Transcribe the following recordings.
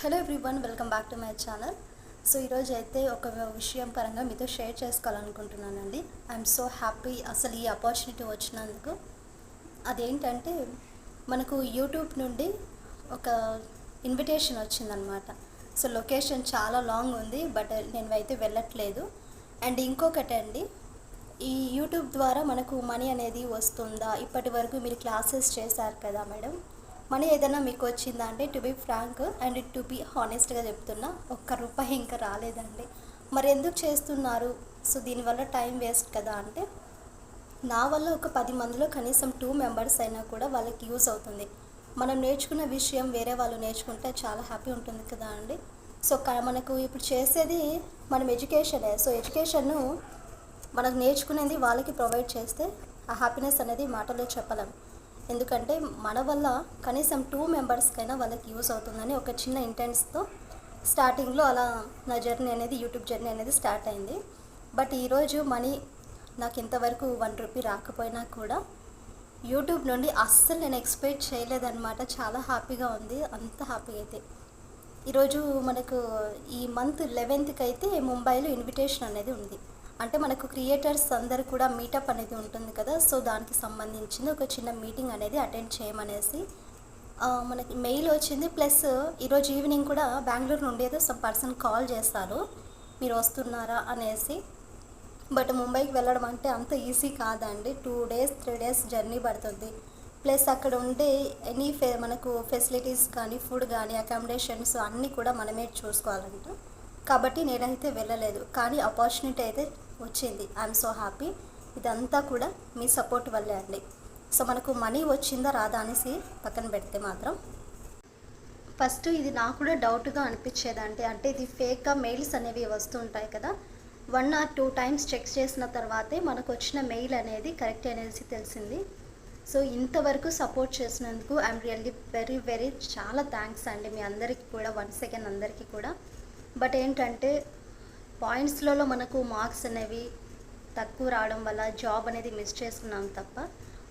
Hello everyone, welcome back to my channel. So ఈరోజు అయితే ఒక విషయం పరంగా మీతో షేర్ చేసుకోవాలనుకుంటున్నానండి. ఐఎమ్ సో హ్యాపీ అసలు ఈ ఆపర్చునిటీ వచ్చినందుకు. అదేంటంటే మనకు యూట్యూబ్ నుండి ఒక ఇన్విటేషన్ వచ్చిందనమాట. సో లొకేషన్ చాలా లాంగ్ ఉంది, బట్ నేను అయితే వెళ్ళట్లేదు. అండ్ ఇంకొకటి అండి, ఈ యూట్యూబ్ ద్వారా మనకు మనీ అనేది వస్తుందా? ఇప్పటి వరకు మీరు క్లాసెస్ చేశారు కదా మేడం, మనీ ఏదైనా మీకు వచ్చిందా అంటే, to be frank and to be హానెస్ట్గా చెప్తున్నా, ఒక్క రూపాయి ఇంకా రాలేదండి. మరి ఎందుకు చేస్తున్నారు? సో దీనివల్ల టైం వేస్ట్ కదా అంటే, నా వల్ల ఒక 10 మందిలో కనీసం 2 మెంబర్స్ అయినా కూడా వాళ్ళకి యూస్ అవుతుంది. మనం నేర్చుకున్న విషయం వేరే వాళ్ళు నేర్చుకుంటే చాలా హ్యాపీ ఉంటుంది కదా అండి. సో మనకు ఇప్పుడు చేసేది మనం ఎడ్యుకేషనే. సో ఎడ్యుకేషన్ను మనకు నేర్చుకునేది వాళ్ళకి ప్రొవైడ్ చేస్తే ఆ హ్యాపీనెస్ అనేది మాటలో చెప్పలేం. ఎందుకంటే మన వల్ల కనీసం 2 మెంబర్స్కైనా వాళ్ళకి యూస్ అవుతుందని ఒక చిన్న ఇంటెన్స్తో స్టార్టింగ్లో అలా నా జర్నీ అనేది, యూట్యూబ్ జర్నీ అనేది స్టార్ట్ అయింది. బట్ ఈరోజు మనీ నాకు ఇంతవరకు 1 రూపీ రాకపోయినా కూడా యూట్యూబ్ నుండి అస్సలు నేను ఎక్స్పెక్ట్ చేయలేదన్నమాట. చాలా హ్యాపీగా ఉంది. అంత హ్యాపీ అయితే ఈరోజు మనకు ఈ మంత్ 11th అయితే ముంబైలో ఇన్విటేషన్ అనేది ఉంది. అంటే మనకు క్రియేటర్స్ అందరు కూడా మీటప్ అనేది ఉంటుంది కదా. సో దానికి సంబంధించింది ఒక చిన్న మీటింగ్ అనేది అటెండ్ చేయమనేసి మనకి మెయిల్ వచ్చింది. ప్లస్ ఈరోజు ఈవినింగ్ కూడా బెంగళూరు నుండి ఏదో సమ్ పర్సన్ కాల్ చేస్తారు, మీరు వస్తున్నారా అనేసి. బట్ ముంబైకి వెళ్ళడం అంటే అంత ఈజీ కాదండి. 2 days 3 days జర్నీ పడుతుంది. ప్లస్ అక్కడ ఉండే మనకు ఫెసిలిటీస్ కానీ, ఫుడ్ కానీ, అకామిడేషన్స్ అన్నీ కూడా మనమే చూసుకోవాలంట. కాబట్టి నేనైతే వెళ్ళలేదు. కానీ ఆపర్చునిటీ అయితే వచ్చింది. I'm so happy. ఇదంతా కూడా మీ సపోర్ట్ వల్లే అండి. సో మనకు మనీ వచ్చిందా రాదా అనేసి పక్కన పెడితే మాత్రం, ఫస్ట్ ఇది నాకు కూడా డౌట్గా అనిపించేదండి. అంటే ఇది ఫేక్గా మెయిల్స్ అనేవి వస్తుంటాయి కదా. 1 or 2 times చెక్ చేసిన తర్వాతే మనకు వచ్చిన మెయిల్ అనేది కరెక్ట్ అనేసి తెలిసింది. సో ఇంతవరకు సపోర్ట్ చేసినందుకు ఐఎమ్ రియల్లీ వెరీ వెరీ చాలా థ్యాంక్స్ అండి మీ అందరికీ కూడా, వన్స్ అగైన్ అందరికీ కూడా. బట్ ఏంటంటే పాయింట్స్లలో మనకు మార్క్స్ అనేవి తక్కువ రావడం వల్ల జాబ్ అనేది మిస్ చేసుకున్నాం తప్ప,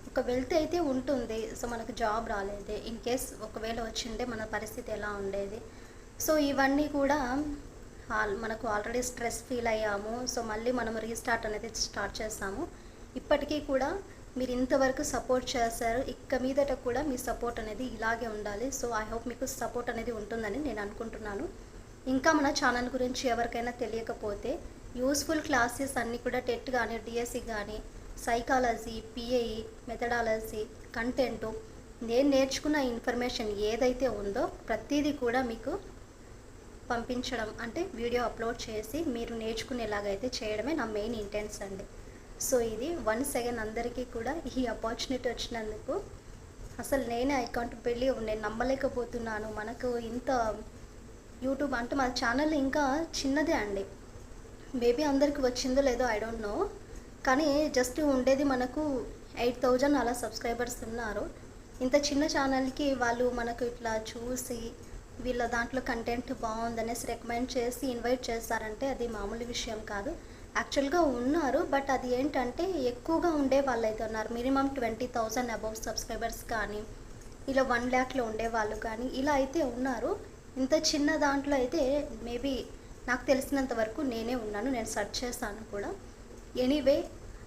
ఒక వెళ్తే అయితే ఉంటుంది. సో మనకు జాబ్ రాలేదే, ఇన్ కేస్ ఒకవేళ వచ్చింటే మన పరిస్థితి ఎలా ఉండేది? సో ఇవన్నీ కూడా మనకు ఆల్రెడీ స్ట్రెస్ ఫీల్ అయ్యాము. సో మళ్ళీ మనం రీస్టార్ట్ అనేది స్టార్ట్ చేస్తాము. ఇప్పటికీ కూడా మీరు ఇంతవరకు సపోర్ట్ చేశారు. ఇక మీదట కూడా మీ సపోర్ట్ అనేది ఇలాగే ఉండాలి. సో ఐ హోప్ మీకు సపోర్ట్ అనేది ఉంటుందని నేను అనుకుంటున్నాను. ఇంకా మన ఛానల్ గురించి ఎవరికైనా తెలియకపోతే, యూస్ఫుల్ క్లాసెస్ అన్నీ కూడా టెట్ కానీ, డిఎస్సి కానీ, సైకాలజీ, పిఐఈ, మెథడాలజీ, కంటెంటు, నేను నేర్చుకున్న ఇన్ఫర్మేషన్ ఏదైతే ఉందో ప్రతిదీ కూడా మీకు పంపించడం, అంటే వీడియో అప్లోడ్ చేసి మీరు నేర్చుకునేలాగైతే చేయడమే నా మెయిన్ ఇంటెన్స్ అండి. సో ఇది వన్స్ అగైన్ అందరికీ కూడా ఈ ఆపర్చునిటీ వచ్చినందుకు అసలు నేనే ఐ కాంట్ బిలీవ్, నేను నమ్మలేకపోతున్నాను. మనకు ఇంత యూట్యూబ్ అంటే మన ఛానల్ ఇంకా చిన్నదే అండి. మేబీ అందరికి వచ్చిందో లేదో ఐ డోంట్ నో, కానీ జస్ట్ ఉండేది మనకు 8,000 అలా సబ్స్క్రైబర్స్ ఉన్నారు. ఇంత చిన్న ఛానల్కి వాళ్ళు మనకు ఇట్లా చూసి వీళ్ళ దాంట్లో కంటెంట్ బాగుందనేసి రికమెండ్ చేసి ఇన్వైట్ చేస్తారంటే అది మామూలు విషయం కాదు. యాక్చువల్గా ఉన్నారు, బట్ అది ఏంటంటే ఎక్కువగా ఉండే వాళ్ళు అయితే ఉన్నారు. మినిమం 20,000 అబౌవ్ సబ్స్క్రైబర్స్ కానీ, ఇలా 1 lakh ఉండే వాళ్ళు కానీ ఇలా అయితే ఉన్నారు. ఇంత చిన్న దాంట్లో అయితే మేబీ నాకు తెలిసినంత వరకు నేనే ఉన్నాను. నేను సెర్చ్ చేస్తాను కూడా. Anyway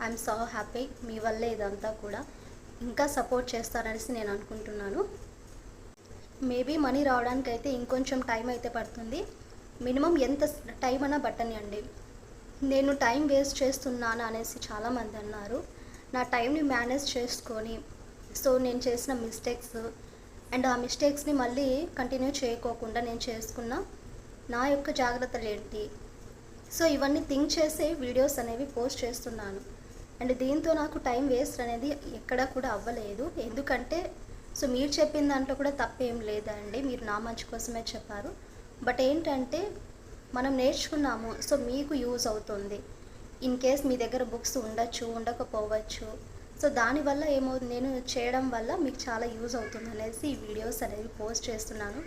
I'm so happy. మీ వల్లే ఇదంతా కూడా. ఇంకా సపోర్ట్ చేస్తారనేసి నేను అనుకుంటున్నాను. మేబీ మనీ రావడానికి అయితే ఇంకొంచెం టైం అయితే పడుతుంది. మినిమం ఎంత టైం అన్నా పట్టనియండి. నేను టైం వేస్ట్ చేస్తున్నాను అనేసి చాలామంది అన్నారు. నా టైంని మేనేజ్ చేసుకొని, సో నేను చేసిన మిస్టేక్స్ అండ్ ఆ మిస్టేక్స్ని మళ్ళీ కంటిన్యూ చేయకోకుండా నేను చేసుకున్న నా యొక్క జాగ్రత్తలు ఏంటి, సో ఇవన్నీ థింక్ చేసే వీడియోస్ అనేవి పోస్ట్ చేస్తున్నాను. అండ్ దీంతో నాకు టైం వేస్ట్ అనేది ఎక్కడా కూడా అవ్వలేదు. ఎందుకంటే సో మీరు చెప్పిన దాంట్లో కూడా తప్పేం లేదండి, మీరు నా మంచి కోసమే చెప్పారు. బట్ ఏంటంటే మనం నేర్చుకున్నాము, సో మీకు యూజ్ అవుతుంది. ఇన్ కేస్ మీ దగ్గర బుక్స్ ఉండొచ్చు, ఉండకపోవచ్చు. సో దానివల్ల ఏమవుతుంది, నేను చేయడం వల్ల మీకు చాలా యూజ్ అవుతుంది అనేసి ఈ వీడియోస్ అనేవి పోస్ట్ చేస్తున్నాను.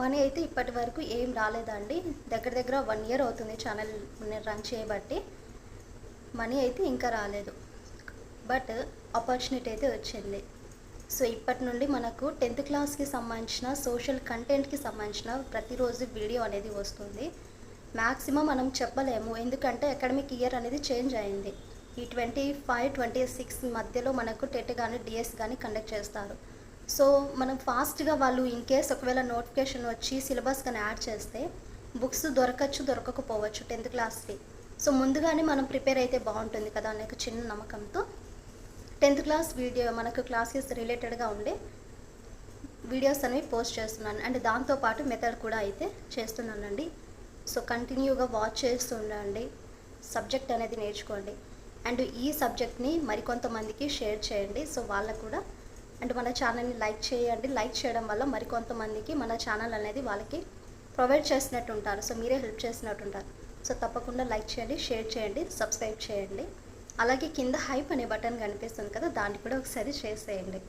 మనీ అయితే ఇప్పటి వరకు ఏం రాలేదండి. దగ్గర దగ్గర 1 year అవుతుంది ఛానల్ నేను రన్ చేయబట్టి. మనీ అయితే ఇంకా రాలేదు, బట్ ఆపర్చునిటీ అయితే వచ్చింది. సో ఇప్పటి నుండి మనకు 10th క్లాస్కి సంబంధించిన సోషల్ కంటెంట్కి సంబంధించిన ప్రతిరోజు వీడియో అనేది వస్తుంది. మ్యాక్సిమం మనం చెప్పలేము, ఎందుకంటే అకాడమిక్ ఇయర్ అనేది చేంజ్ అయింది. ఈ 25-26 మధ్యలో మనకు టెట్ కానీ డిఎస్ కానీ కండక్ట్ చేస్తారు. సో మనం ఫాస్ట్గా వాళ్ళు ఇన్ కేస్ ఒకవేళ నోటిఫికేషన్ వచ్చి సిలబస్ కానీ యాడ్ చేస్తే బుక్స్ దొరకకపోవచ్చు 10th క్లాస్కి. సో ముందుగానే మనం ప్రిపేర్ అయితే బాగుంటుంది కదా అనే ఒక చిన్న నమ్మకంతో 10th క్లాస్ వీడియో మనకు క్లాసెస్ రిలేటెడ్గా ఉండే వీడియోస్ అనేవి పోస్ట్ చేస్తున్నాను. అండ్ దాంతోపాటు మెథడ్ కూడా అయితే చేస్తున్నానండి. సో కంటిన్యూగా వాచ్ చేస్తుండండి, సబ్జెక్ట్ అనేది నేర్చుకోండి. అండ్ ఈ సబ్జెక్ట్ని మరికొంతమందికి షేర్ చేయండి. సో వాళ్ళకు కూడా అండ్ మన ఛానల్ని లైక్ చేయండి. లైక్ చేయడం వల్ల మరికొంతమందికి మన ఛానల్ అనేది వాళ్ళకి ప్రొవైడ్ చేసినట్టు ఉంటారు. సో మీరే హెల్ప్ చేసినట్టు ఉంటారు. సో తప్పకుండా లైక్ చేయండి, షేర్ చేయండి, సబ్స్క్రైబ్ చేయండి. అలాగే కింద హైప్ అనే బటన్ కనిపిస్తుంది కదా, దాన్ని కూడా ఒకసారి చేసేయండి.